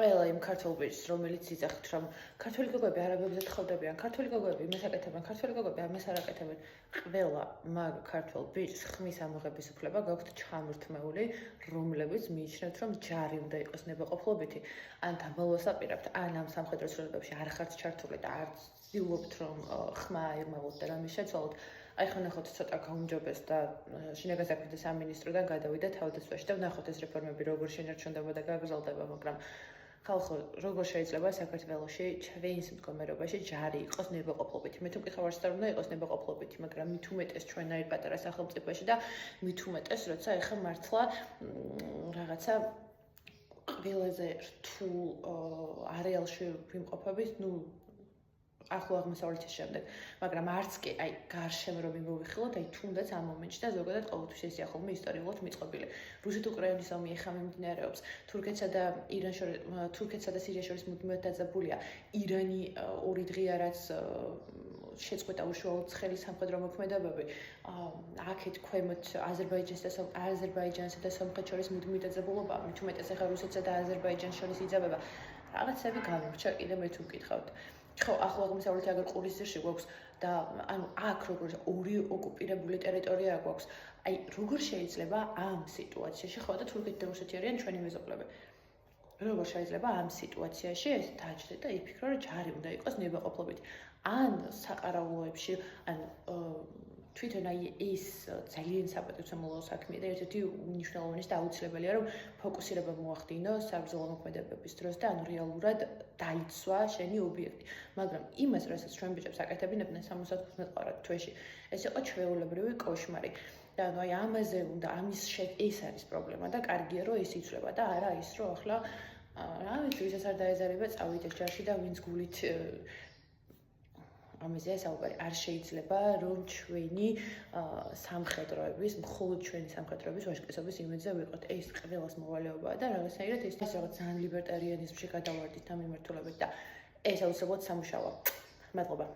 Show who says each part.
Speaker 1: ყველა იმ ქართულ ბიჭს, რომელიც იძახით, რომ ქართველი გოგოები არაბებზე თხოვდებიან, ქართველი გოგოები იმას აკეთებენ, ქართველი გოგოები ამას არ აკეთებენ. ყველა მაგ ქართულ ბიჭს ხმის ამოღების უფლება გაქვთ ჩამორთმეული, რომლებიც მიიჩნევთ, რომ ჯარი უნდა იყოს ნებაყოფლობითი, ან დაბალოს აპირებთ, ან ამ სამხედრო ცვლილებებში არ ხართ ჩართული და არ ცდილობთ, რომ ხმა აიღმალოთ და რამის შეცვალოთ. აი ხო ნახოთ ცოტა გაუმჯობეს და შინაგან საქმეთა სამინისტროდან გადავიდა თავდაცვაში და ვნახოთ ეს რეფორმები როგორ შენარჩუნდება და გაგრძელდება, მაგრამ ხალხო, როგორ შეიძლება საქართველოში ჩვენს მდგომარეობაში ჯარი იყოს ნებაყოფლობითი? მე თუ მკითხავ, არც არ უნდა იყოს ნებაყოფლობითი, მაგრამ მით უმეტეს ჩვენაირ პატარა სახელმწიფოში და მით უმეტეს, როცა ეხა მართლა რაღაცა ყველაზე რთულ არეალში ვიმყოფებით, ახლო აღმოსავლეთის შემდეგ, მაგრამ არც კი აი გარშემო რომ მოვიხილოთ, აი თუნდაც ამ მომენტში და ზოგადად ყოველთვის ეს ახალმე ისტორიულად მიწყობილი. რუსეთ-უკრაინის ომი ეხა მიმდინარეობს, თურქეთსა და სირიას შორის მუდმივად დაძაბულია. ირანი 2 დღეა რაც შეწყვეტა უშუალოდ ცხელი სამხედრო მოქმედებები. აქეთ ქვემოთ აზერბაიჯანსა და სომხეთს შორის მუდმივი დაძაბულობა, მით უმეტეს ახლა რუსეთსა და აზერბაიჯანს შორის იძაბება. რაღაცები გამორჩა კიდე მე თუ მკითხავთ. ხო, ახლო აღმოსავლეთი აგერ ყურის ძირში გვაქვს და ანუ აქ როგორც ორი ოკუპირებული ტერიტორია გვაქვს. აი, როგორ შეიძლება ამ სიტუაციაში, ხო და თურქეთი და რუსეთი არიან ჩვენი მეზობლები. როგორ შეიძლება ამ სიტუაციაში ეს დაჯდე და იფიქრო, რომ ჯარი უნდა იყოს ნებაყოფლობითი. ან საყარაულოებში, ან თვითონ აი ეს ძალიან საპატივცემულო საქმეა და ერთ-ერთი უნიშნელოვანი და აუცილებელია, რომ ფოკუსირება მოახდინო საბრძოლო მოქმედებების დროს და ანუ რეალურად დაიცვა შენი ობიექტი. მაგრამ იმას, რასაც ჩვენ ბიჭებს აკეთებინებდნენ 75 თვეში, ეს იყო ჩვეულებრივი კოშმარი. და ანუ აი ამაზე უნდა ეს არის პრობლემა და კარგია რომ ეს იცვლება და არა ის რომ ახლა რა ვიცი ვისაც არ დაეზარება წავით ეს ჯარში და ვინც გულით ამაზე საუბარი არ შეიძლება რომ ჩვენი სამხედროების მხოლოდ ჩვენი სამხედროების ვაჟკაცობის იმედზე ვიყოთ. ეს ყველას მოვალეობაა და რაღაცნაირად ეს რაღაც ძალიან ლიბერტარიანიზმში გადავარდით ამ მიმართულებით და ეს აუცილებლად სამუშაოა. მადლობა.